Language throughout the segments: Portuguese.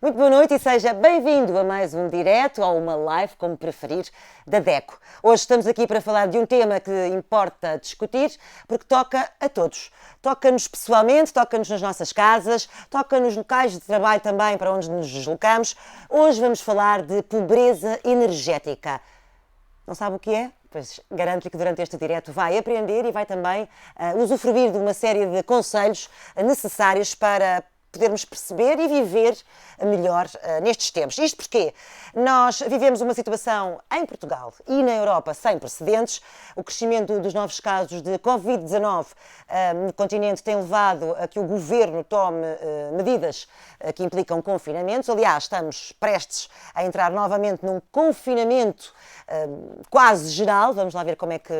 Muito boa noite e seja bem-vindo a mais um direto ou uma live, como preferir, da DECO. Hoje estamos aqui para falar de um tema que importa discutir, porque toca a todos. Toca-nos pessoalmente, toca-nos nas nossas casas, toca nos locais de trabalho também para onde nos deslocamos. Hoje vamos falar de pobreza energética. Não sabe o que é? Pois garanto-lhe que durante este direto vai aprender e vai também usufruir de uma série de conselhos necessários para podermos perceber e viver melhor nestes tempos. Isto porque nós vivemos uma situação em Portugal e na Europa sem precedentes. O crescimento dos novos casos de Covid-19 no continente tem levado a que o governo tome medidas que implicam confinamentos. Aliás, estamos prestes a entrar novamente num confinamento quase geral. Vamos lá ver como é que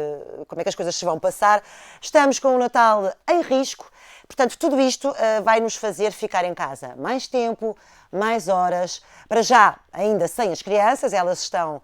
as coisas se vão passar. Estamos com o Natal em risco. Portanto, tudo isto vai nos fazer ficar em casa mais tempo, mais horas. Para já, ainda sem as crianças, elas estarão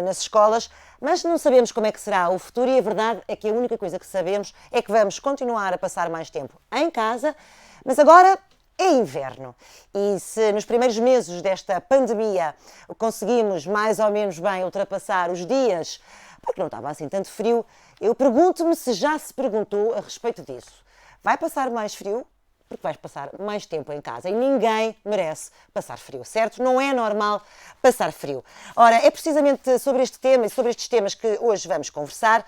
nas escolas, mas não sabemos como é que será o futuro e a verdade é que a única coisa que sabemos é que vamos continuar a passar mais tempo em casa, mas agora é inverno. E se nos primeiros meses desta pandemia conseguimos mais ou menos bem ultrapassar os dias, porque não estava assim tanto frio, eu pergunto-me se já se perguntou a respeito disso. Vai passar mais frio, porque vais passar mais tempo em casa e ninguém merece passar frio, certo? Não é normal passar frio. Ora, é precisamente sobre este tema e sobre estes temas que hoje vamos conversar.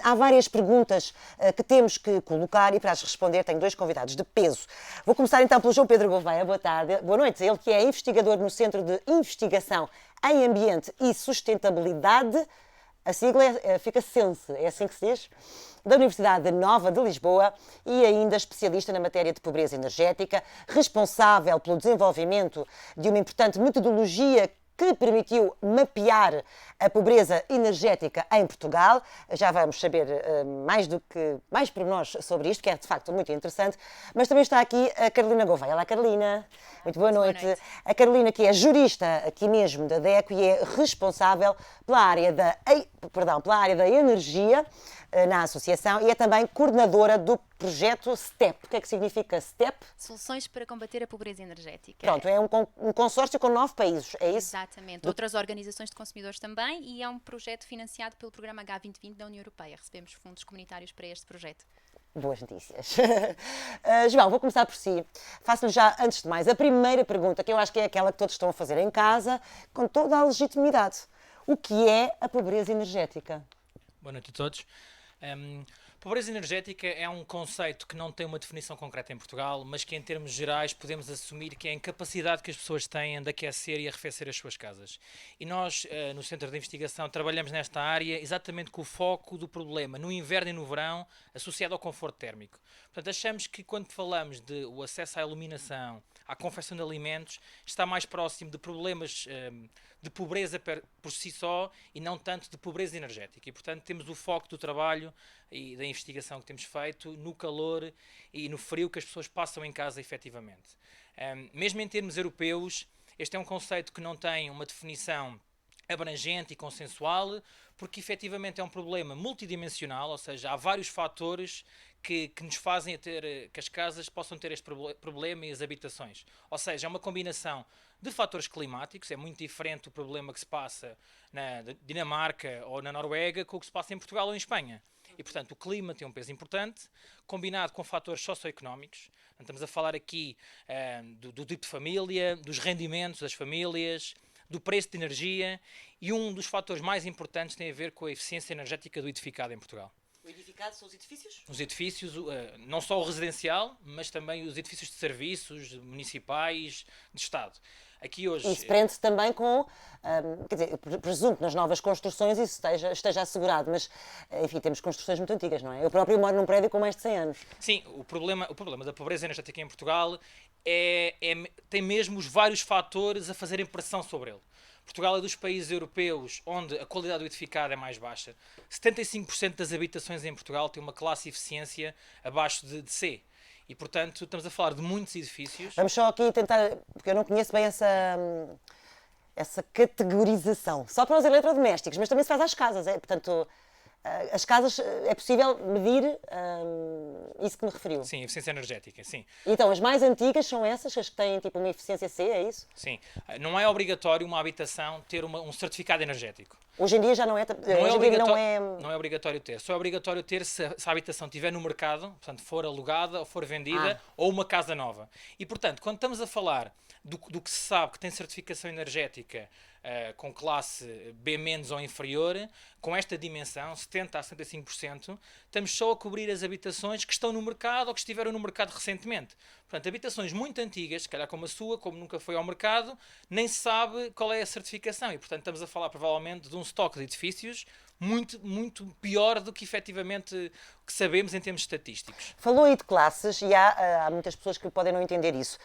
Há várias perguntas que temos que colocar e para as responder tenho dois convidados de peso. Vou começar então pelo João Pedro Gouveia. Boa tarde. Boa noite. Ele que é investigador no Centro de Investigação em Ambiente e Sustentabilidade. A sigla fica SENSE, é assim que se diz? Da Universidade Nova de Lisboa e ainda especialista na matéria de pobreza energética, responsável pelo desenvolvimento de uma importante metodologia que permitiu mapear a pobreza energética em Portugal. Já vamos saber mais pormenores sobre isto, que é de facto muito interessante. Mas também está aqui a Carolina Gouveia. Olá, Carolina. Muito boa noite. Boa noite. A Carolina, que é jurista aqui mesmo da DECO e é responsável pela área da energia na associação e é também coordenadora do projeto STEP. O que é que significa STEP? Soluções para combater a pobreza energética. Pronto, é um consórcio com 9 países, é isso? Exatamente. Outras organizações de consumidores também e é um projeto financiado pelo programa H2020 da União Europeia. Recebemos fundos comunitários para este projeto. Boas notícias. João, vou começar por si. Faço-lhe já, antes de mais, a primeira pergunta, que eu acho que é aquela que todos estão a fazer em casa, com toda a legitimidade. O que é a pobreza energética? Boa noite a todos. Pobreza energética é um conceito que não tem uma definição concreta em Portugal, mas que em termos gerais podemos assumir que é a incapacidade que as pessoas têm de aquecer e arrefecer as suas casas. E nós, no Centro de Investigação, trabalhamos nesta área exatamente com o foco do problema no inverno e no verão, associado ao conforto térmico. Portanto, achamos que quando falamos de o acesso à iluminação, à confecção de alimentos, está mais próximo de problemas de pobreza por si só e não tanto de pobreza energética. E, portanto, temos o foco do trabalho e da investigação que temos feito no calor e no frio que as pessoas passam em casa efetivamente. Mesmo em termos europeus, este é um conceito que não tem uma definição abrangente e consensual, porque efetivamente é um problema multidimensional, ou seja, há vários fatores que nos fazem que as casas possam ter este problema e as habitações. Ou seja, é uma combinação de fatores climáticos, é muito diferente o problema que se passa na Dinamarca ou na Noruega com o que se passa em Portugal ou em Espanha. E, portanto, o clima tem um peso importante, combinado com fatores socioeconómicos. Estamos a falar aqui do tipo de família, dos rendimentos das famílias, do preço de energia e um dos fatores mais importantes tem a ver com a eficiência energética do edificado em Portugal. O edificado são os edifícios? Os edifícios, não só o residencial, mas também os edifícios de serviços municipais, de Estado. Aqui hoje... Isso prende-se também com, quer dizer, eu presumo que nas novas construções isso esteja assegurado, mas, enfim, temos construções muito antigas, não é? Eu próprio moro num prédio com mais de 100 anos. Sim, o problema da pobreza energética em Portugal tem mesmo os vários fatores a fazerem pressão sobre ele. Portugal é dos países europeus onde a qualidade do edificado é mais baixa. 75% das habitações em Portugal têm uma classe de eficiência abaixo de C. E, portanto, estamos a falar de muitos edifícios. Vamos só aqui tentar, porque eu não conheço bem essa categorização. Só para os eletrodomésticos, mas também se faz às casas, é? Portanto, as casas, é possível medir isso que me referiu? Sim, eficiência energética, sim. Então, as mais antigas são essas, as que têm tipo uma eficiência C, é isso? Sim. Não é obrigatório uma habitação ter um certificado energético. Hoje em dia já não é... Não é obrigatório ter. Só é obrigatório ter se a habitação estiver no mercado, portanto, for alugada ou for vendida, ou uma casa nova. E, portanto, quando estamos a falar do que se sabe que tem certificação energética com classe B- ou inferior, com esta dimensão, 70% a 75%, estamos só a cobrir as habitações que estão no mercado ou que estiveram no mercado recentemente. Portanto, habitações muito antigas, se calhar como a sua, como nunca foi ao mercado, nem se sabe qual é a certificação. E, portanto, estamos a falar provavelmente de um estoque de edifícios muito, muito pior do que efetivamente que sabemos em termos estatísticos. Falou aí de classes e há muitas pessoas que podem não entender isso.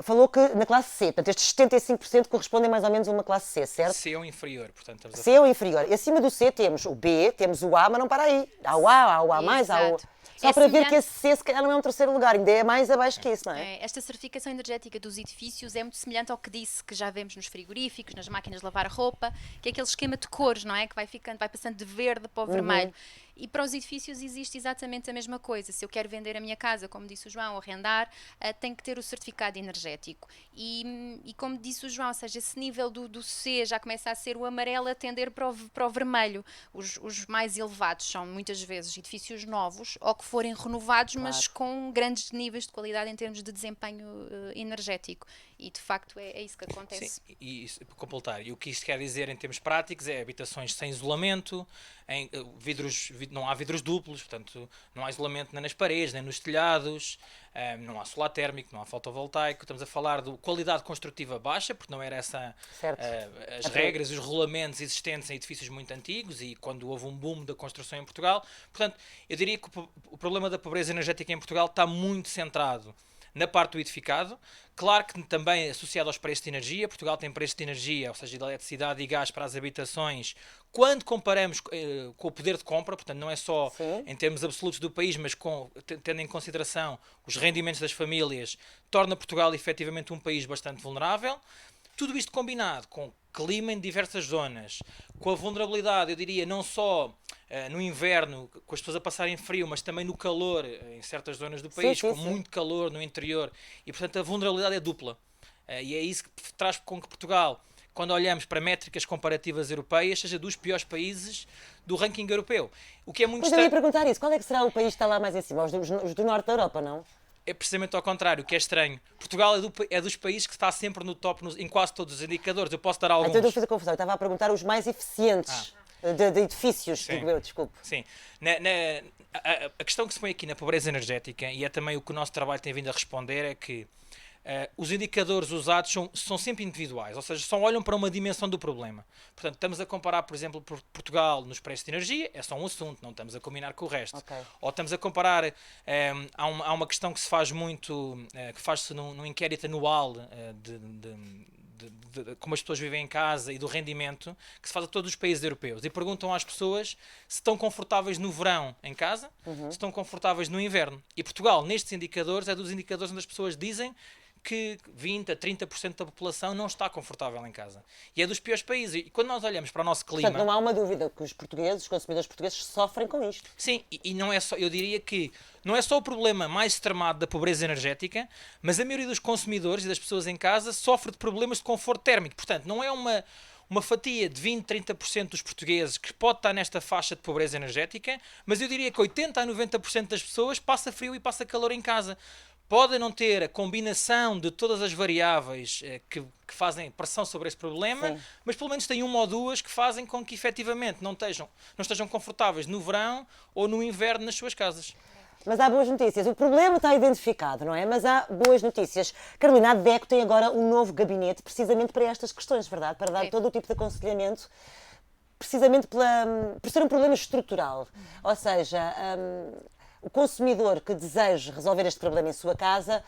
Falou que na classe C, portanto, estes 75% correspondem mais ou menos a uma classe C, certo? C ou inferior, portanto. C ou inferior. E acima do C temos o B, temos o A, mas não para aí. Há o A, há o A mais, há o... Exato. Só para ver que esse C se calhar não é um terceiro lugar, ainda é mais abaixo que isso, não é? Esta certificação energética dos edifícios é muito semelhante ao que disse, que já vemos nos frigoríficos, nas máquinas de lavar roupa, que é aquele esquema de cores, não é? Que vai passando de verde para o vermelho. E para os edifícios existe exatamente a mesma coisa. Se eu quero vender a minha casa, como disse o João, ou arrendar, tem que ter o certificado energético. E como disse o João, ou seja, esse nível do C já começa a ser o amarelo a tender para o vermelho. Os mais elevados são muitas vezes edifícios novos ou que forem renovados, mas com grandes níveis de qualidade em termos de desempenho energético. E de facto é isso que acontece. Sim, e isso, para completar, e o que isto quer dizer em termos práticos é habitações sem isolamento, não há vidros duplos, portanto não há isolamento nem nas paredes, nem nos telhados, não há solar térmico, não há fotovoltaico. Estamos a falar de qualidade construtiva baixa, porque não era essa as regras, os regulamentos existentes em edifícios muito antigos e quando houve um boom da construção em Portugal. Portanto, eu diria que o problema da pobreza energética em Portugal está muito centrado na parte do edificado, claro que também associado aos preços de energia. Portugal tem preços de energia, ou seja, de eletricidade e gás para as habitações, quando comparamos com o poder de compra, portanto não é só em termos absolutos do país, mas tendo em consideração os rendimentos das famílias, torna Portugal efetivamente um país bastante vulnerável. Tudo isto combinado com clima em diversas zonas, com a vulnerabilidade, eu diria, não só no inverno, com as pessoas a passarem frio, mas também no calor em certas zonas do país, com muito calor no interior, e portanto a vulnerabilidade é dupla. E é isso que traz com que Portugal, quando olhamos para métricas comparativas europeias, seja dos piores países do ranking europeu. O que é muito Pois eu ia perguntar isso, qual é que será o país que está lá mais em cima? Os do norte da Europa, não? É precisamente ao contrário, o que é estranho. Portugal é dos países que está sempre no top em quase todos os indicadores. Eu posso dar alguns. Então eu fiz a confusão, eu estava a perguntar os mais eficientes de edifícios, digo eu, desculpe. Sim. A questão que se põe aqui na pobreza energética, e é também o que o nosso trabalho tem vindo a responder, é que os indicadores usados são sempre individuais, ou seja, só olham para uma dimensão do problema. Portanto, estamos a comparar, por exemplo, Portugal nos preços de energia, é só um assunto, não estamos a combinar com o resto. Okay. Ou estamos a comparar, há uma questão que se faz muito, que faz-se num inquérito anual de como as pessoas vivem em casa e do rendimento, que se faz a todos os países europeus, e perguntam às pessoas se estão confortáveis no verão em casa, se estão confortáveis no inverno. E Portugal, nestes indicadores, é dos indicadores onde as pessoas dizem que 20% a 30% da população não está confortável em casa. E é dos piores países. E quando nós olhamos para o nosso clima... Portanto, não há uma dúvida que os consumidores portugueses sofrem com isto. Sim, e não é só, eu diria que não é só o problema mais extremado da pobreza energética, mas a maioria dos consumidores e das pessoas em casa sofre de problemas de conforto térmico. Portanto, não é uma fatia de 20%, 30% dos portugueses que pode estar nesta faixa de pobreza energética, mas eu diria que 80% a 90% das pessoas passa frio e passa calor em casa. Podem não ter a combinação de todas as variáveis que fazem pressão sobre esse problema, mas pelo menos tem uma ou duas que fazem com que efetivamente não estejam confortáveis no verão ou no inverno nas suas casas. Mas há boas notícias. O problema está identificado, não é? Mas há boas notícias. Carolina, a DECO tem agora um novo gabinete precisamente para estas questões, verdade? Para dar todo o tipo de aconselhamento, precisamente por ser um problema estrutural. Ou seja... o consumidor que deseja resolver este problema em sua casa,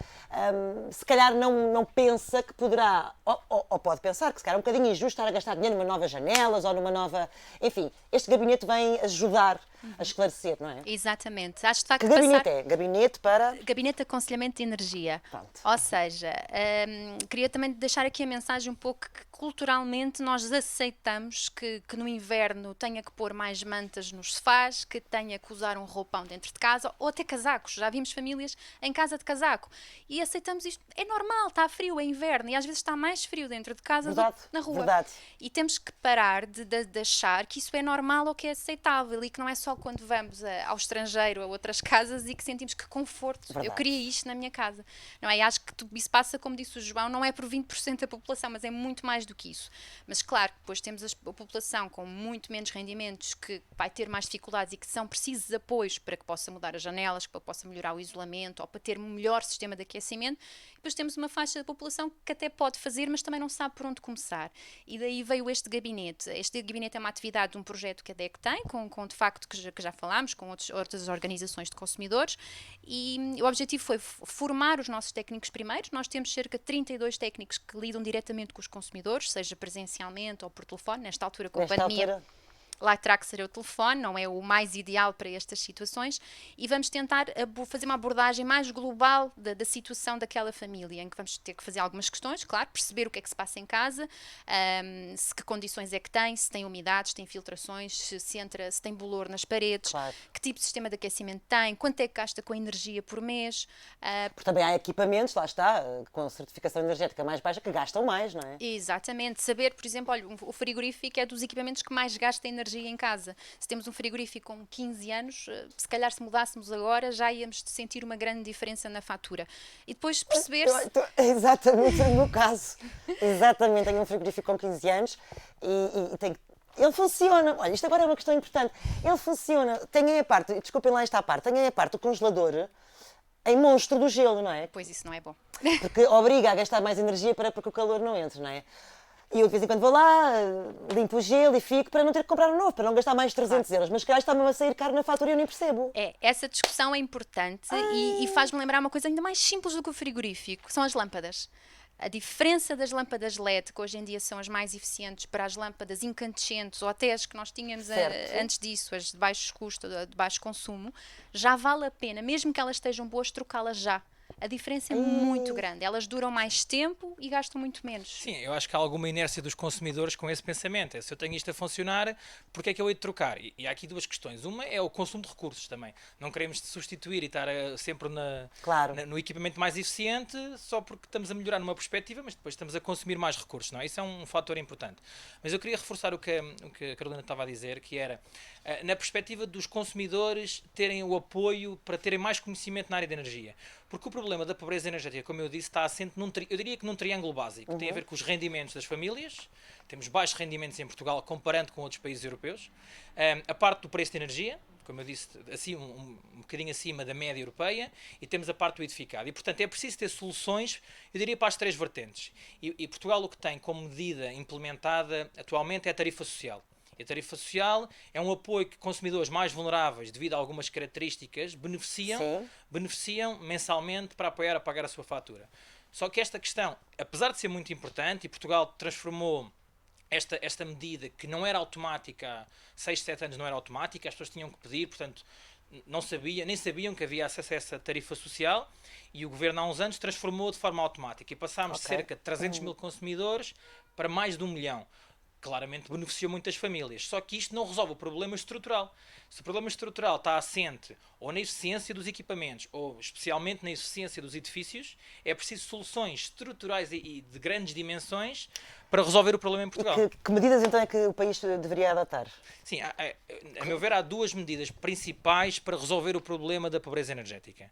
se calhar não pensa que poderá, ou pode pensar que se calhar é um bocadinho injusto estar a gastar dinheiro numa nova janelas ou numa nova... Enfim, este gabinete vem ajudar a esclarecer, não é? Exatamente. Acho de facto Que gabinete é? Gabinete para... Gabinete de Aconselhamento de Energia. Pronto. Ou seja, queria também deixar aqui a mensagem um pouco que culturalmente nós aceitamos que no inverno tenha que pôr mais mantas nos sofás, que tenha que usar um roupão dentro de casa ou até casacos. Já vimos famílias em casa de casaco. E aceitamos isto. É normal, está frio, é inverno e às vezes está mais frio dentro de casa Verdade, do que na rua. verdade. E temos que parar de achar que isso é normal ou que é aceitável e que não é só quando vamos ao estrangeiro, a outras casas e que sentimos que conforto. Verdade. Eu queria isto na minha casa. Não é? E acho que isso passa, como disse o João, não é por 20% da população, mas é muito mais do que isso. Mas claro, depois temos a população com muito menos rendimentos que vai ter mais dificuldades e que são precisos apoios para que possa mudar as janelas, para que possa melhorar o isolamento ou para ter um melhor sistema de aquecimento. Depois temos uma faixa da população que até pode fazer, mas também não sabe por onde começar. E daí veio este gabinete. Este gabinete é uma atividade de um projeto que a DEC tem, com de facto, que já falámos, com outras organizações de consumidores, e o objetivo foi formar os nossos técnicos primeiros. Nós temos cerca de 32 técnicos que lidam diretamente com os consumidores, seja presencialmente ou por telefone, nesta altura com a pandemia. Lá terá que ser o telefone, não é o mais ideal para estas situações, e vamos tentar fazer uma abordagem mais global da situação daquela família, em que vamos ter que fazer algumas questões, claro, perceber o que é que se passa em casa, que condições é que tem, se tem umidade, se tem filtrações, se tem bolor nas paredes, Claro. que tipo de sistema de aquecimento tem, quanto é que gasta com a energia por mês. Porque também há equipamentos, lá está, com certificação energética mais baixa, que gastam mais, não é? Exatamente, saber, por exemplo, olha, o frigorífico é dos equipamentos que mais gasta energia em casa. Se temos um frigorífico com 15 anos, se calhar se mudássemos agora já íamos sentir uma grande diferença na fatura. E depois perceber-se... Exatamente, no meu caso. Exatamente, tenho um frigorífico com 15 anos e tenho... Ele funciona. Olha, isto agora é uma questão importante. Ele funciona. Tem aí a parte, desculpem lá esta parte, tem aí a parte do congelador em monstro do gelo, não é? Pois isso não é bom. Porque obriga a gastar mais energia para que o calor não entre, não é? E eu de vez em quando vou lá, limpo o gelo e fico para não ter que comprar um novo, para não gastar mais de 300 euros. Mas se calhar está-me a sair caro na fatura e eu nem percebo. Essa discussão é importante e faz-me lembrar uma coisa ainda mais simples do que o frigorífico, são as lâmpadas. A diferença das lâmpadas LED, que hoje em dia são as mais eficientes, para as lâmpadas incandescentes ou até as que nós tínhamos antes disso, as de baixo custo, de baixo consumo, já vale a pena, mesmo que elas estejam boas, trocá-las já. A diferença é muito grande. Elas duram mais tempo e gastam muito menos. Sim, eu acho que há alguma inércia dos consumidores com esse pensamento. Se eu tenho isto a funcionar, porque é que eu hei de trocar? E há aqui duas questões. Uma é o consumo de recursos também. Não queremos substituir e estar sempre no equipamento mais eficiente só porque estamos a melhorar numa perspectiva, mas depois estamos a consumir mais recursos, não é? Isso é um fator importante. Mas eu queria reforçar o que a Carolina estava a dizer, que era na perspectiva dos consumidores terem o apoio para terem mais conhecimento na área de energia. Porque o problema da pobreza energética, como eu disse, está assente eu diria que num triângulo básico. Tem a ver com os rendimentos das famílias. Temos baixos rendimentos em Portugal comparando com outros países europeus. A parte do preço de energia, como eu disse, assim, um bocadinho acima da média europeia. E temos a parte do edificado. E, portanto, é preciso ter soluções, eu diria, para as três vertentes. E Portugal o que tem como medida implementada atualmente é a tarifa social. E a tarifa social é um apoio que consumidores mais vulneráveis, devido a algumas características, beneficiam mensalmente para apoiar a pagar a sua fatura. Só que esta questão, apesar de ser muito importante, e Portugal transformou esta medida, que não era automática há 6, 7 anos, não era automática, as pessoas tinham que pedir, portanto, nem sabiam que havia acesso a essa tarifa social, e o governo há uns anos transformou de forma automática, e passámos de cerca de 300 mil consumidores para mais de 1 milhão. Claramente beneficiou muitas famílias. Só que isto não resolve o problema estrutural. Se o problema estrutural está assente ou na eficiência dos equipamentos, ou especialmente na eficiência dos edifícios, é preciso soluções estruturais e de grandes dimensões para resolver o problema em Portugal. E que medidas então é que o país deveria adotar? Sim, a meu ver, há duas medidas principais para resolver o problema da pobreza energética.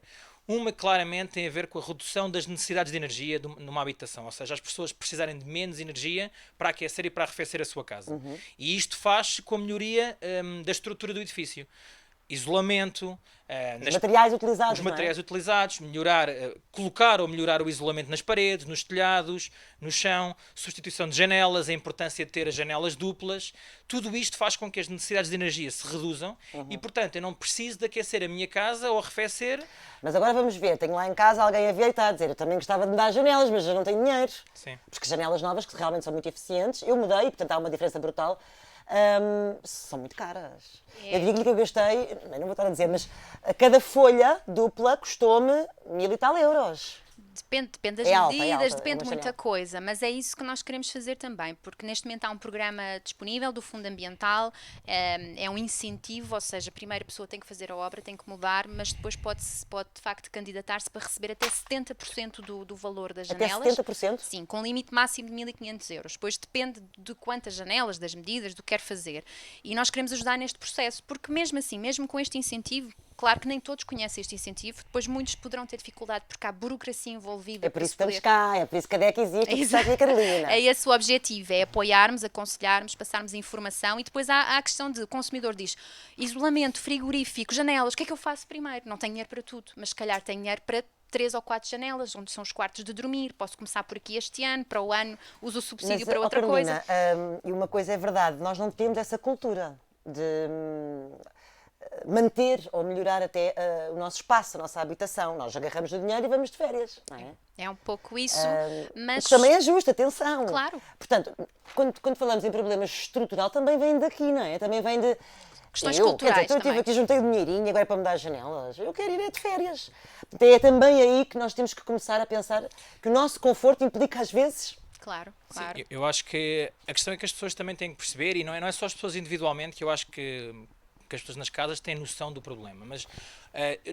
Uma, claramente, tem a ver com a redução das necessidades de energia numa habitação, ou seja, as pessoas precisarem de menos energia para aquecer e para arrefecer a sua casa. E isto faz-se com a melhoria da estrutura do edifício. isolamento, Os materiais utilizados, os não é? materiais utilizados, melhorar, colocar ou melhorar o isolamento nas paredes, nos telhados, no chão, substituição de janelas, a importância de ter as janelas duplas. Tudo isto faz com que as necessidades de energia se reduzam e, portanto, eu não preciso de aquecer a minha casa ou arrefecer. Mas agora vamos ver, tenho lá em casa alguém a ver e está a dizer, eu também gostava de mudar as janelas, mas eu não tenho dinheiro. Sim. Porque janelas novas, que realmente são muito eficientes, eu mudei e, portanto, há uma diferença brutal. São muito caras. É. Eu digo-lhe que eu gastei, não vou estar a dizer, mas a cada folha dupla custou-me 1000 e tal euros. Depende das É alta, medidas, é depende de uma muita janela. coisa, mas é isso que nós queremos fazer também, porque neste momento há um programa disponível do Fundo Ambiental, é um incentivo, ou seja, primeiro a pessoa tem que fazer a obra, tem que mudar, mas depois pode de facto candidatar-se para receber até 70% do valor das Até janelas. 70%? Sim, com limite máximo de 1.500 euros. Depois depende de quantas janelas, das medidas, do que quer fazer. E nós queremos ajudar neste processo, porque mesmo assim, mesmo com este incentivo, claro que nem todos conhecem este incentivo, depois muitos poderão ter dificuldade porque há burocracia envolvida. É por para isso se que estamos cá, é por isso que a DEC existe, é por isso que a Carolina. É esse o objetivo, é apoiarmos, aconselharmos, passarmos a informação e depois há a questão de o consumidor diz isolamento, frigorífico, janelas, o que é que eu faço primeiro? Não tenho dinheiro para tudo, mas se calhar tenho dinheiro para 3 ou 4 janelas, onde são os quartos de dormir, posso começar por aqui este ano, para o ano uso o subsídio para outra Carolina, coisa. e uma coisa é verdade, nós não temos essa cultura de manter ou melhorar até o nosso espaço, a nossa habitação. Nós agarramos o dinheiro e vamos de férias, não é? É um pouco isso, mas... O que também é justo, atenção. Claro. Portanto, quando falamos em problemas estrutural, também vem daqui, não é? Também vem de... Questões Quer culturais dizer, eu também. aqui, juntei o dinheirinho agora é para mudar as janelas. Eu quero ir de férias. É também aí que nós temos que começar a pensar que o nosso conforto implica, às vezes... Claro, Sim, claro. eu acho que a questão é que as pessoas também têm que perceber, e não é só as pessoas individualmente, que eu acho que as pessoas nas casas têm noção do problema, mas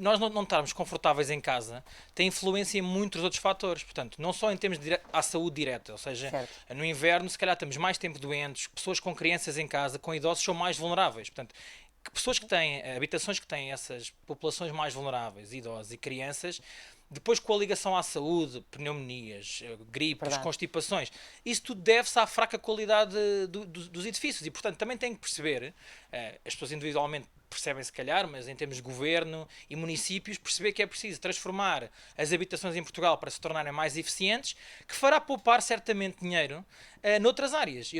nós não estarmos confortáveis em casa tem influência em muitos outros fatores, portanto, não só em termos à saúde direta, ou seja, Certo. no inverno se calhar temos mais tempo doentes, pessoas com crianças em casa, com idosos são mais vulneráveis, portanto, que pessoas que têm, habitações que têm essas populações mais vulneráveis, idosos e crianças, depois com a ligação à saúde, pneumonias, gripes, Verdade. constipações, isso tudo deve-se à fraca qualidade dos edifícios e, portanto, também tem que perceber, as pessoas individualmente percebem se calhar, mas em termos de governo e municípios, perceber que é preciso transformar as habitações em Portugal para se tornarem mais eficientes, que fará poupar certamente dinheiro noutras áreas.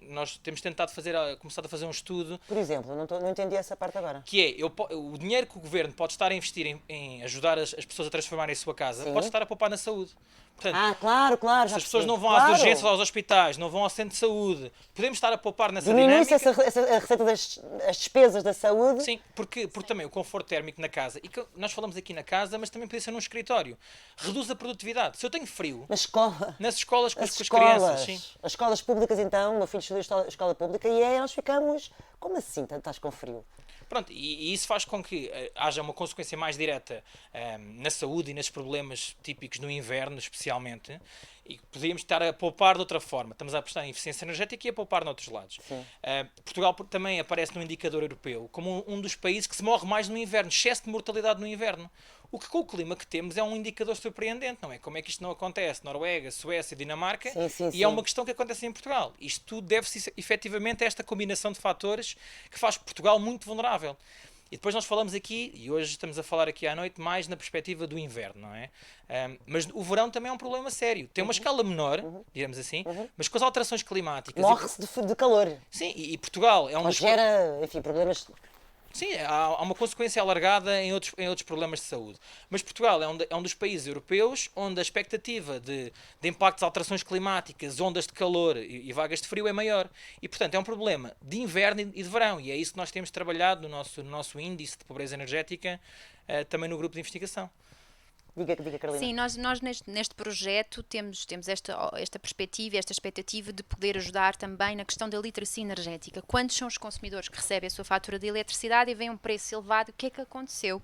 Nós temos tentado começado a fazer um estudo Por exemplo, não entendi essa parte agora. que é o dinheiro que o governo pode estar a investir em ajudar as pessoas a transformarem a sua casa, Sim. pode estar a poupar na saúde. Portanto, Claro. se já as pessoas percebi. não vão Claro. às urgências ou aos hospitais, não vão ao centro de saúde, podemos estar a poupar nessa Diminui-se dinâmica. a receita as despesas da saúde. Sim, porque também o conforto térmico na casa, e que nós falamos aqui na casa, mas também podia ser num escritório, reduz a produtividade. Se eu tenho frio, Na escola. nas escolas com As as escolas. crianças, sim. As escolas públicas, então, o meu filho estudou em escola pública e nós ficamos. Como assim? Estás com frio? Pronto, e isso faz com que haja uma consequência mais direta na saúde e nesses problemas típicos no inverno, especialmente, e podíamos estar a poupar de outra forma. Estamos a apostar em eficiência energética e a poupar noutros lados. Portugal também aparece no indicador europeu como um dos países que se morre mais no inverno, excesso de mortalidade no inverno. O que com o clima que temos é um indicador surpreendente, não é? Como é que isto não acontece? Noruega, Suécia, Dinamarca, Sim, e sim. é uma questão que acontece em Portugal. Isto tudo deve-se efetivamente a esta combinação de fatores que faz Portugal muito vulnerável. E depois nós falamos aqui, e hoje estamos a falar aqui à noite, mais na perspectiva do inverno, não é? Mas o verão também é um problema sério. Tem uma escala menor, digamos assim, mas com as alterações climáticas... Morre-se de calor. Sim, e Portugal é um Ou dos... gera, enfim, problemas. Sim, há uma consequência alargada em outros problemas de saúde. Mas Portugal é um dos países europeus onde a expectativa de impactos de alterações climáticas, ondas de calor e vagas de frio é maior. E, portanto, é um problema de inverno e de verão. E é isso que nós temos trabalhado no nosso índice de pobreza energética, também no grupo de investigação. Diga, Carolina. Sim, nós neste projeto temos esta perspectiva, esta expectativa de poder ajudar também na questão da literacia energética. Quantos são os consumidores que recebem a sua fatura de eletricidade e vem um preço elevado? O que é que aconteceu?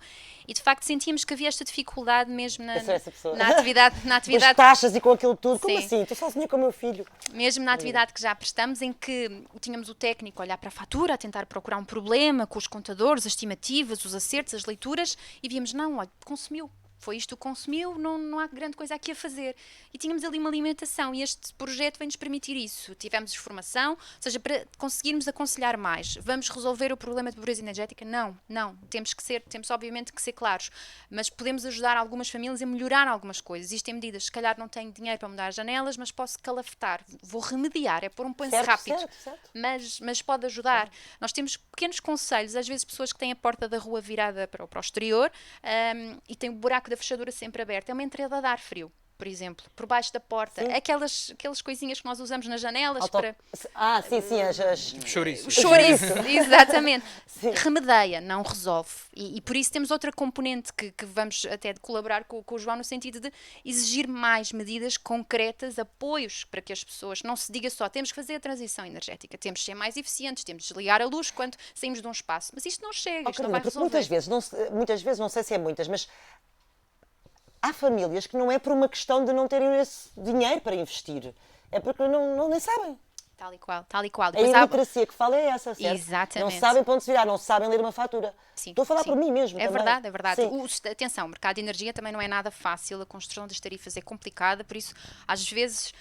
E de facto sentíamos que havia esta dificuldade mesmo na atividade. Com as taxas e com aquilo tudo. Como Sim. assim? Estou sozinha com o meu filho. Mesmo na atividade que já prestamos, em que tínhamos o técnico a olhar para a fatura, a tentar procurar um problema com os contadores, as estimativas, os acertos, as leituras, e víamos, não, olha, consumiu. foi isto que consumiu, não há grande coisa aqui a fazer. E tínhamos ali uma alimentação e este projeto vem-nos permitir isso. Tivemos formação, ou seja, para conseguirmos aconselhar mais. Vamos resolver o problema de pobreza energética? Não. Temos obviamente que ser claros, mas podemos ajudar algumas famílias a melhorar algumas coisas. Isto em medidas, se calhar não tenho dinheiro para mudar as janelas, mas posso calafetar, vou remediar, é pôr um penso rápido. Certo. Mas pode ajudar. Nós temos pequenos conselhos, às vezes pessoas que têm a porta da rua virada para o exterior e têm o buraco da fechadura sempre aberto. É uma entrada de ar frio, por exemplo, por baixo da porta. Aquelas coisinhas que nós usamos nas janelas para... sim, as... Chouriço. O chouriço, exatamente. Sim. Remedeia, não resolve. E por isso temos outra componente que vamos até colaborar com o João no sentido de exigir mais medidas concretas, apoios para que as pessoas, não se diga só, temos que fazer a transição energética, temos que ser mais eficientes, temos de desligar a luz quando saímos de um espaço. Mas isto não chega, isto não vai resolver. Muitas vezes, não sei se é muitas, mas há famílias que não é por uma questão de não terem esse dinheiro para investir, é porque nem sabem. Tal e qual. A Depois iliteracia que fala é essa, certo? Exatamente. Não sabem para onde se virar, não sabem ler uma fatura. Sim, Estou a falar por mim mesmo É também. verdade. Sim. Atenção, o mercado de energia também não é nada fácil, a construção das tarifas é complicada, por isso, às vezes,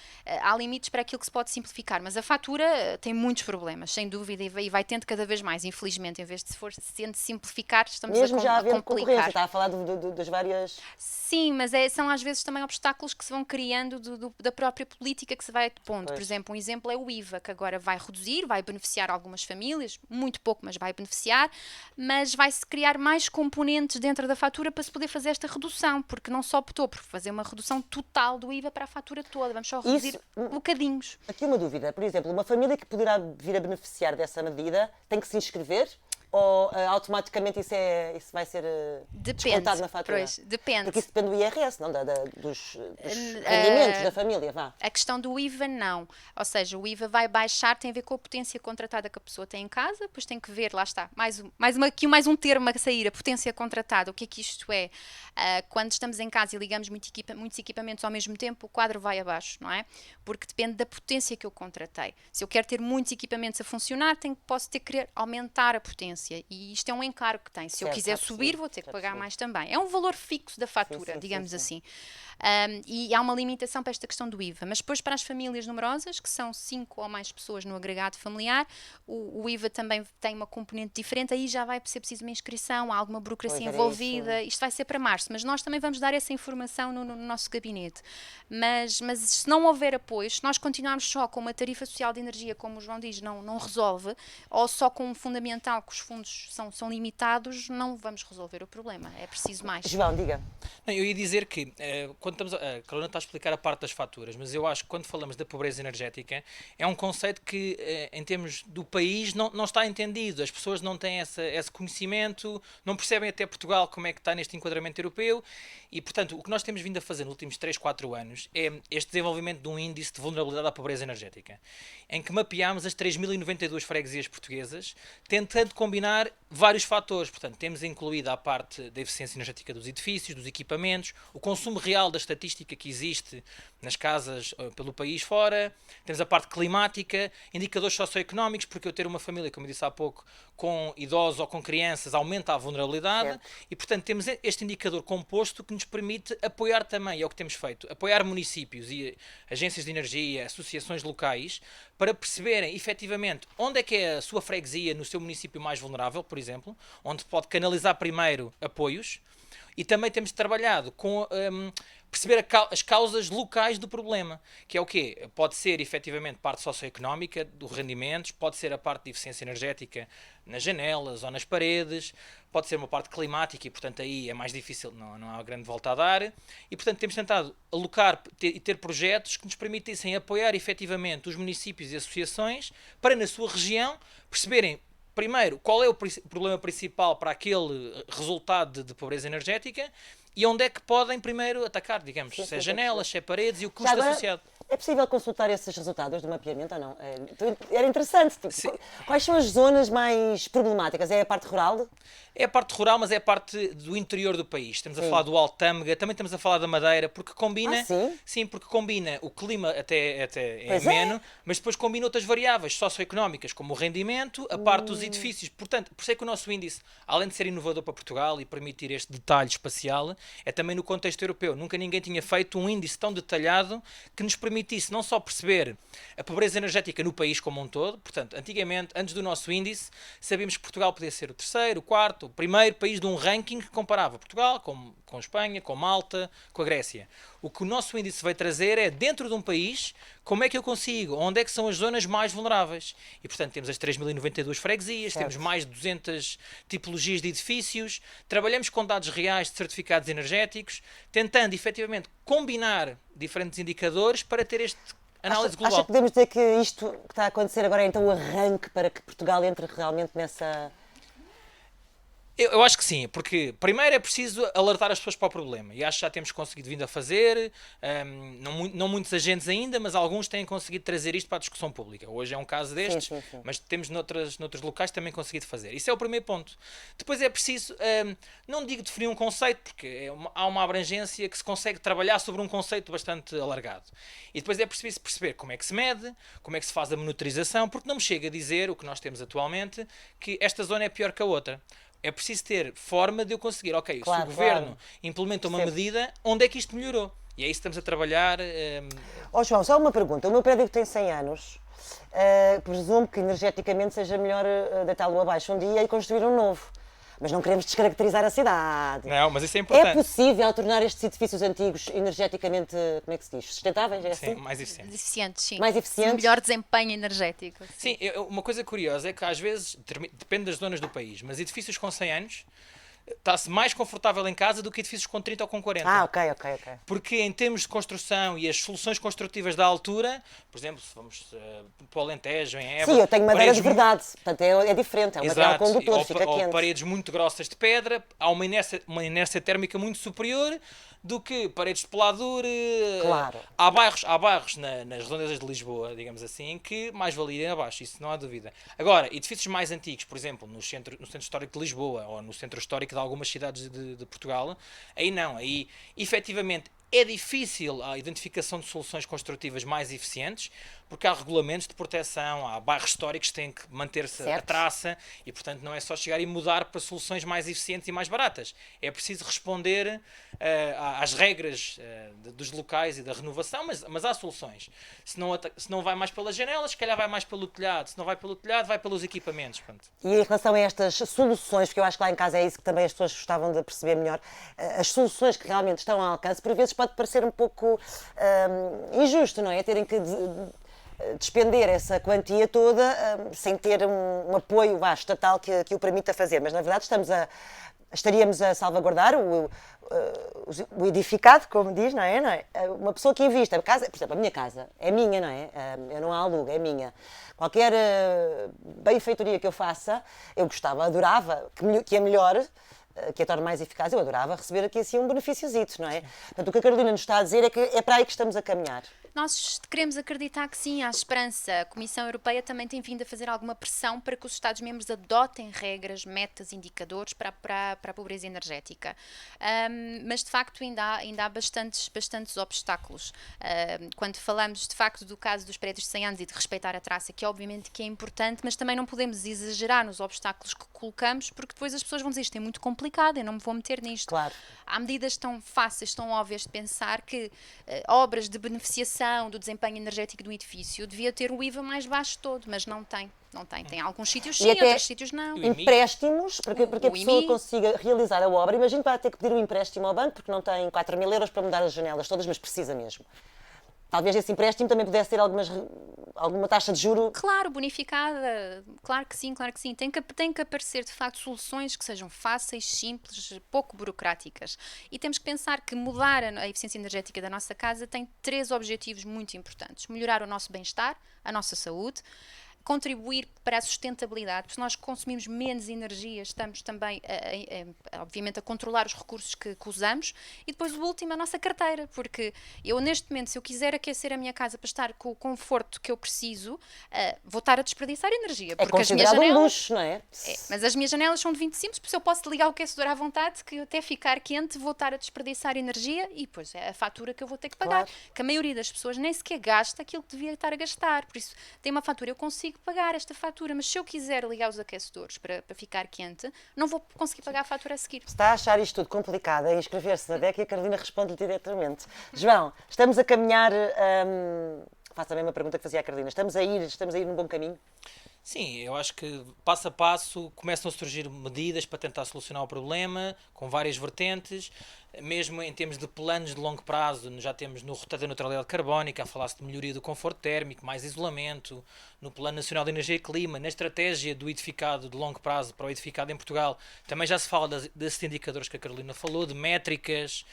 há limites para aquilo que se pode simplificar, mas a fatura tem muitos problemas, sem dúvida, e vai tendo cada vez mais, infelizmente, em vez de sendo simplificar, estamos mesmo já a havendo complicar. concorrência, está a falar das várias... Sim, mas são às vezes também obstáculos que se vão criando da própria política que se vai pondo. Pois. Por exemplo, um exemplo é o IVA, que agora vai reduzir, vai beneficiar algumas famílias, muito pouco, mas vai beneficiar, mas vai-se criar mais componentes dentro da fatura para se poder fazer esta redução, porque não só optou por fazer uma redução total do IVA para a fatura toda, vamos só reduzir bocadinhos. Aqui uma dúvida, por exemplo, uma família que poderá vir a beneficiar dessa medida tem que se inscrever? Ou automaticamente isso vai ser descontado na fatura? Pois, depende. Porque isso depende do IRS, não? Dos rendimentos da família, vá. A questão do IVA, não. Ou seja, o IVA vai baixar, tem a ver com a potência contratada que a pessoa tem em casa, depois tem que ver, lá está, mais um termo a sair, a potência contratada. O que é que isto é? Quando estamos em casa e ligamos muitos equipamentos ao mesmo tempo, o quadro vai abaixo, não é? Porque depende da potência que eu contratei. Se eu quero ter muitos equipamentos a funcionar, posso querer aumentar a potência. E isto é um encargo que tem. Se eu quiser subir, vou ter que pagar mais também. É um valor fixo da fatura, digamos assim. E há uma limitação para esta questão do IVA. Mas depois, para as famílias numerosas, que são 5 ou mais pessoas no agregado familiar, o IVA também tem uma componente diferente. Aí já vai ser preciso uma inscrição, há alguma burocracia envolvida. Isto vai ser para março. Mas nós também vamos dar essa informação no nosso gabinete. Mas se não houver apoio, se nós continuarmos só com uma tarifa social de energia, como o João diz, não resolve, ou só com um fundamental que os fundos são limitados, não vamos resolver o problema. É preciso mais. João, diga. Não, eu ia dizer que, quando estamos a Carolina está a explicar a parte das faturas, mas eu acho que quando falamos da pobreza energética, é um conceito que, em termos do país, não está entendido. As pessoas não têm esse conhecimento, não percebem até Portugal como é que está neste enquadramento europeu e, portanto, o que nós temos vindo a fazer nos últimos 3, 4 anos é este desenvolvimento de um índice de vulnerabilidade à pobreza energética, em que mapeámos as 3.092 freguesias portuguesas, tentando combinar vários fatores. Portanto, temos incluído a parte da eficiência energética dos edifícios, dos equipamentos, o consumo real da estatística que existe nas casas pelo país fora, temos a parte climática, indicadores socioeconómicos, porque eu ter uma família, como eu disse há pouco, com idosos ou com crianças aumenta a vulnerabilidade, certo. E portanto temos este indicador composto que nos permite apoiar também, é o que temos feito, apoiar municípios e agências de energia, associações locais, para perceberem efetivamente onde é que é a sua freguesia no seu município mais vulnerável, por exemplo, onde pode canalizar primeiro apoios. E também temos trabalhado com perceber as causas locais do problema, que é o quê? Pode ser efetivamente parte socioeconómica dos rendimentos, pode ser a parte de eficiência energética nas janelas ou nas paredes, pode ser uma parte climática e portanto aí é mais difícil, não há grande volta a dar, e portanto temos tentado alocar e ter projetos que nos permitissem apoiar efetivamente os municípios e associações para na sua região perceberem primeiro, qual é o problema principal para aquele resultado de pobreza energética e onde é que podem primeiro atacar, digamos, se é janelas, se é paredes e o custo associado. É possível consultar esses resultados do mapeamento ou não? Era interessante. Tipo, quais são as zonas mais problemáticas? É a parte rural? É a parte rural, mas é a parte do interior do país. Estamos a falar do Alto Tâmega, também estamos a falar da Madeira, porque combina. Sim? Sim, porque combina o clima até é Pois é. ameno, mas depois combina outras variáveis socioeconómicas, como o rendimento, a parte dos edifícios. Portanto, por isso é que o nosso índice, além de ser inovador para Portugal e permitir este detalhe espacial, é também no contexto europeu. Nunca ninguém tinha feito um índice tão detalhado que nos permitisse não só perceber a pobreza energética no país como um todo. Portanto, antigamente, antes do nosso índice, sabíamos que Portugal podia ser o terceiro, o quarto, o primeiro país de um ranking que comparava Portugal com Espanha, com Malta, com a Grécia. O que o nosso índice vai trazer é, dentro de um país, como é que eu consigo, onde é que são as zonas mais vulneráveis. E, portanto, temos as 3.092 freguesias, Certo. temos mais de 200 tipologias de edifícios, trabalhamos com dados reais de certificados energéticos, tentando, efetivamente, combinar diferentes indicadores para ter este análise global. Acha que podemos dizer que isto que está a acontecer agora é então o arranque para que Portugal entre realmente nessa... Eu acho que sim, porque primeiro é preciso alertar as pessoas para o problema, e acho que já temos conseguido vindo a fazer, não muitos agentes ainda, mas alguns têm conseguido trazer isto para a discussão pública. Hoje é um caso destes, Sim. mas temos noutros locais também conseguido fazer. Isso é o primeiro ponto. Depois é preciso, não digo definir um conceito, porque há uma abrangência que se consegue trabalhar sobre um conceito bastante alargado. E depois é preciso perceber como é que se mede, como é que se faz a monitorização, porque não me chega a dizer, o que nós temos atualmente, que esta zona é pior que a outra. É preciso ter forma de eu conseguir, ok, Claro, se o governo claro. implementa uma Percebo. medida, onde é que isto melhorou? E é isso que estamos a trabalhar. Ó João, só uma pergunta. O meu prédio que tem 100 anos, presumo que energeticamente seja melhor deitá-lo abaixo um dia e construir um novo. Mas não queremos descaracterizar a cidade. Não, mas isso é É importante. possível tornar estes edifícios antigos energeticamente, como é que se diz, sustentáveis? É assim? Sim, mais eficiente. Eficientes, sim. Mais eficientes? Melhor desempenho energético. Sim, uma coisa curiosa é que às vezes, depende das zonas do país, mas edifícios com 100 anos está-se mais confortável em casa do que edifícios com 30 ou com 40. Ah, ok. Porque em termos de construção e as soluções construtivas da altura, por exemplo, se vamos para o Alentejo, em Évora... Sim, eu tenho madeira paredes de verdade, portanto é diferente, é um material Exato, condutor, ou, fica ou quente. paredes muito grossas de pedra, há uma inércia térmica muito superior do que paredes de peladura. Claro. Há bairros nas redondezas de Lisboa, digamos assim, que mais valia ir abaixo, isso não há dúvida. Agora, edifícios mais antigos, por exemplo, no centro histórico de Lisboa ou no centro histórico de algumas cidades de Portugal, aí não, aí efetivamente é difícil a identificação de soluções construtivas mais eficientes, porque há regulamentos de proteção, há bairros históricos que têm que manter-se a Certo. traça e, portanto, não é só chegar e mudar para soluções mais eficientes e mais baratas. É preciso responder às regras dos locais e da renovação, mas há soluções. Se não vai mais pelas janelas, se calhar vai mais pelo telhado. Se não vai pelo telhado, vai pelos equipamentos. Portanto. E em relação a estas soluções, porque eu acho que lá em casa é isso que também as pessoas gostavam de perceber melhor, as soluções que realmente estão ao alcance, por vezes pode parecer um pouco injusto, não é? Terem que despender essa quantia toda sem ter um apoio estatal que o permita fazer. Mas, na verdade, estaríamos a salvaguardar o edificado, como diz, não é? Uma pessoa que invista, por exemplo, a minha casa é minha, não é? Eu não a alugo, é minha. Qualquer benfeitoria que eu faça, eu adorava, que a melhor, que a torne mais eficaz, eu adorava receber aqui assim um benefíciozito, não é? Portanto, o que a Carolina nos está a dizer é que é para aí que estamos a caminhar. Nós queremos acreditar que sim, há esperança. A Comissão Europeia também tem vindo a fazer alguma pressão para que os Estados-membros adotem regras, metas, indicadores para a pobreza energética. Mas, de facto, ainda há bastantes obstáculos. Quando falamos, de facto, do caso dos prédios de 100 anos e de respeitar a traça, que obviamente que é importante, mas também não podemos exagerar nos obstáculos que colocamos, porque depois as pessoas vão dizer isto é muito complicado, eu não me vou meter nisto. Claro. Há medidas tão fáceis, tão óbvias de pensar que obras de beneficiação do desempenho energético do edifício devia ter o IVA mais baixo todo, mas não tem. Tem alguns sítios sim, outros sítios não. Empréstimos, para que a pessoa IMI. consiga realizar a obra. Imagino que vai ter que pedir um empréstimo ao banco porque não tem 4.000 euros para mudar as janelas todas, mas precisa mesmo. Talvez esse empréstimo também pudesse ter alguma taxa de juro. Claro, bonificada, claro que sim. Tem que aparecer, de facto, soluções que sejam fáceis, simples, pouco burocráticas. E temos que pensar que mudar a eficiência energética da nossa casa tem 3 objetivos muito importantes. Melhorar o nosso bem-estar, a nossa saúde, contribuir para a sustentabilidade, porque se nós consumimos menos energia, estamos também, obviamente, a controlar os recursos que usamos. E depois, o último, a nossa carteira, porque eu, neste momento, se eu quiser aquecer a minha casa para estar com o conforto que eu preciso, vou estar a desperdiçar energia. É Porque as minhas considerado um janelas, luxo, não é? mas as minhas janelas são de 25, por isso eu posso ligar o aquecedor à vontade, que até ficar quente vou estar a desperdiçar energia e depois é a fatura que eu vou ter que pagar. Claro. Que a maioria das pessoas nem sequer gasta aquilo que devia estar a gastar. Por isso, tem uma fatura, eu consigo pagar esta fatura, mas se eu quiser ligar os aquecedores para ficar quente, não vou conseguir pagar a fatura a seguir. Se está a achar isto tudo complicado, é inscrever-se na DEC e a Carolina responde-lhe diretamente. João, estamos a caminhar... faço a mesma pergunta que fazia a Carolina. Estamos a ir num bom caminho? Sim, eu acho que passo a passo começam a surgir medidas para tentar solucionar o problema, com várias vertentes, mesmo em termos de planos de longo prazo, já temos no roteiro da neutralidade carbónica, a falar-se de melhoria do conforto térmico, mais isolamento, no Plano Nacional de Energia e Clima, na estratégia do edificado de longo prazo para o edificado em Portugal, também já se fala desses indicadores que a Carolina falou, de métricas,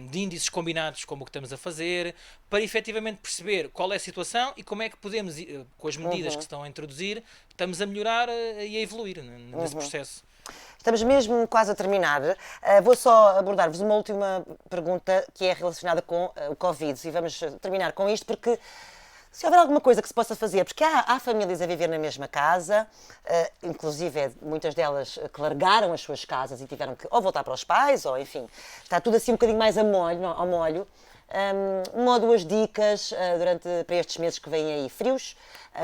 de índices combinados como o que estamos a fazer, para efetivamente perceber qual é a situação e como é que podemos, com as medidas que se estão a introduzir, estamos a melhorar e a evoluir nesse processo. Estamos mesmo quase a terminar. Vou só abordar-vos uma última pergunta que é relacionada com o Covid e vamos terminar com isto porque se houver alguma coisa que se possa fazer, porque há famílias a viver na mesma casa, inclusive muitas delas que largaram as suas casas e tiveram que ou voltar para os pais ou enfim, está tudo assim um bocadinho mais ao molho. Uma ou duas dicas para estes meses que vêm aí frios,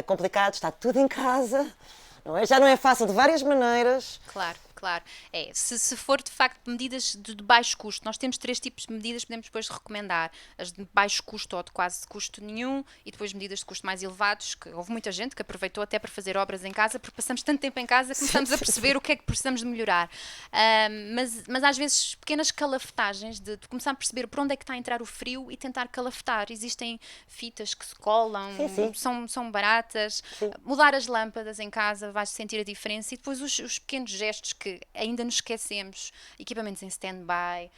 complicados, está tudo em casa. Não é? Já não é fácil de várias maneiras. Claro. Se for de facto medidas de baixo custo, nós temos 3 tipos de medidas que podemos depois recomendar. As de baixo custo ou de quase custo nenhum e depois medidas de custo mais elevados, que houve muita gente que aproveitou até para fazer obras em casa, porque passamos tanto tempo em casa que começamos a perceber o que é que precisamos de melhorar. Mas às vezes pequenas calafetagens de começar a perceber por onde é que está a entrar o frio e tentar calafetar. Existem fitas que se colam, são baratas. Sim. Mudar as lâmpadas em casa, vais sentir a diferença e depois os pequenos gestos que ainda nos esquecemos, equipamentos em stand-by,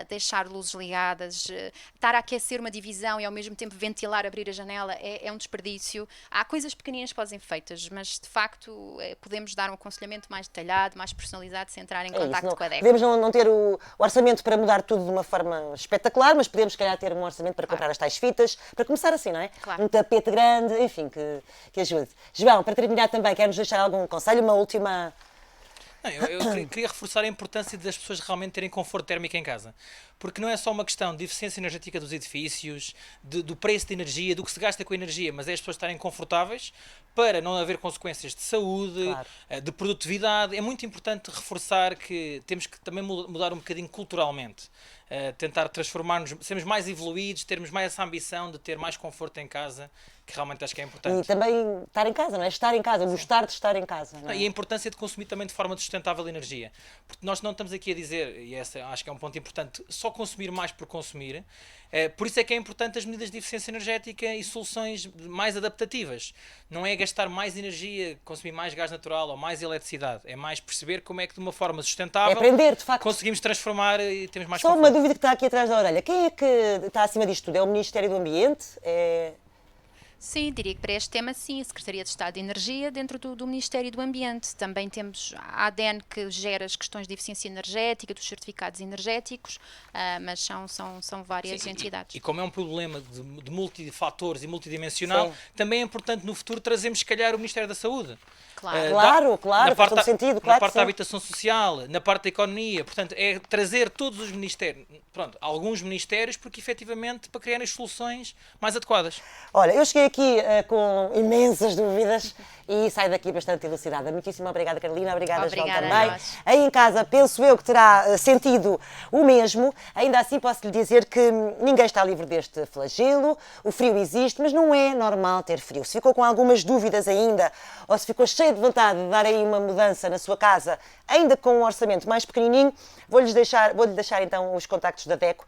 deixar luzes ligadas, estar a aquecer uma divisão e ao mesmo tempo ventilar, abrir a janela, é um desperdício. Há coisas pequeninas que podem ser feitas, mas de facto podemos dar um aconselhamento mais detalhado, mais personalizado, se entrar em contacto com a DEC. Podemos não ter o orçamento para mudar tudo de uma forma espetacular, mas podemos, se calhar, ter um orçamento para comprar as tais fitas, para começar assim, não é? Claro. Um tapete grande, enfim, que ajude. João, para terminar também, quer-nos deixar algum conselho, uma última... Não, eu queria reforçar a importância das pessoas realmente terem conforto térmico em casa. Porque não é só uma questão de eficiência energética dos edifícios, do preço de energia, do que se gasta com a energia, mas é as pessoas estarem confortáveis para não haver consequências de saúde, de produtividade. É muito importante reforçar que temos que também mudar um bocadinho culturalmente. Tentar transformar-nos, sermos mais evoluídos, termos mais essa ambição de ter mais conforto em casa, que realmente acho que é importante. E também estar em casa, não é? Estar em casa, gostar de estar em casa. Não é? E a importância de consumir também de forma sustentável energia. Porque nós não estamos aqui a dizer, e essa acho que é um ponto importante, só consumir mais por consumir. Por isso é que é importante as medidas de eficiência energética e soluções mais adaptativas. Não é gastar mais energia, consumir mais gás natural ou mais eletricidade. É mais perceber como é que de uma forma sustentável É aprender, de facto. conseguimos transformar e temos mais Só conforto. uma dúvida que está aqui atrás da orelha. Quem é que está acima disto tudo? É o Ministério do Ambiente? Sim, diria que para este tema sim, a Secretaria de Estado de Energia dentro do Ministério do Ambiente. Também temos a ADEN que gera as questões de eficiência energética, dos certificados energéticos, mas são várias entidades. E como é um problema de multifatores e multidimensional, também é importante no futuro trazermos se calhar o Ministério da Saúde. Claro, na parte, faz todo sentido, na claro parte que da sim. habitação social, na parte da economia, portanto, é trazer todos os ministérios, alguns ministérios, porque efetivamente para criar as soluções mais adequadas. Olha, eu cheguei aqui com imensas dúvidas e saio daqui bastante elucidada. Muitíssimo obrigada, Carolina. Obrigada, João, Obrigada também. a nós. Aí em casa, penso eu que terá sentido o mesmo. Ainda assim, posso lhe dizer que ninguém está livre deste flagelo. O frio existe, mas não é normal ter frio. Se ficou com algumas dúvidas ainda, ou se ficou cheio cheio de vontade de dar aí uma mudança na sua casa, ainda com um orçamento mais pequenininho, vou-lhe deixar então os contactos da DECO.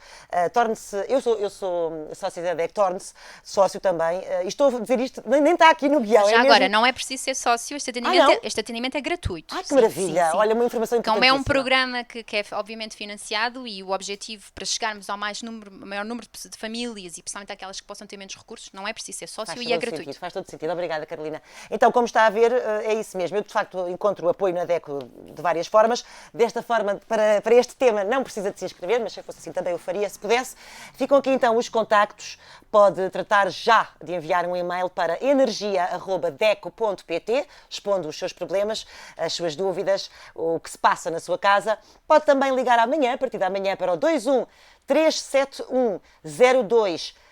Torne-se, eu sou sócia da DECO, torne-se sócio também. E estou a dizer isto, nem está aqui no guião. Já é agora, mesmo... não é preciso ser sócio, não? este atendimento é gratuito. Ai, que Sim, maravilha! sim, sim. Olha, uma informação Então importantíssima. é um programa que é obviamente financiado e o objetivo para chegarmos ao maior número de famílias e principalmente aquelas que possam ter menos recursos, não é preciso ser sócio e é gratuito. Faz todo sentido. Obrigada, Carolina. Então, como está a ver, é isso mesmo. Eu, de facto, encontro apoio na DECO de várias formas. Desta forma, para este tema, não precisa de se inscrever, mas se eu fosse assim também o faria, se pudesse. Ficam aqui então os contactos. Pode tratar já de enviar um e-mail para energia@deco.pt, expondo os seus problemas, as suas dúvidas, o que se passa na sua casa. Pode também ligar amanhã, a partir de amanhã, para o 21 371 0200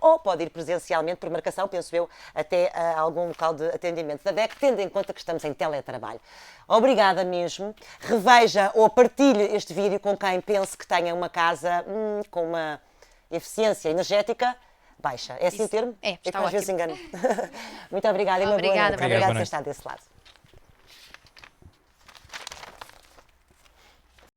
ou pode ir presencialmente por marcação, penso eu, até a algum local de atendimento da DEC, tendo em conta que estamos em teletrabalho. Obrigada mesmo. Reveja ou partilhe este vídeo com quem pense que tenha uma casa com uma eficiência energética baixa. É assim o termo? É, que está às vezes ótimo. engano. Muito obrigada e uma boa noite. Obrigada, Obrigada por boa estar desse lado.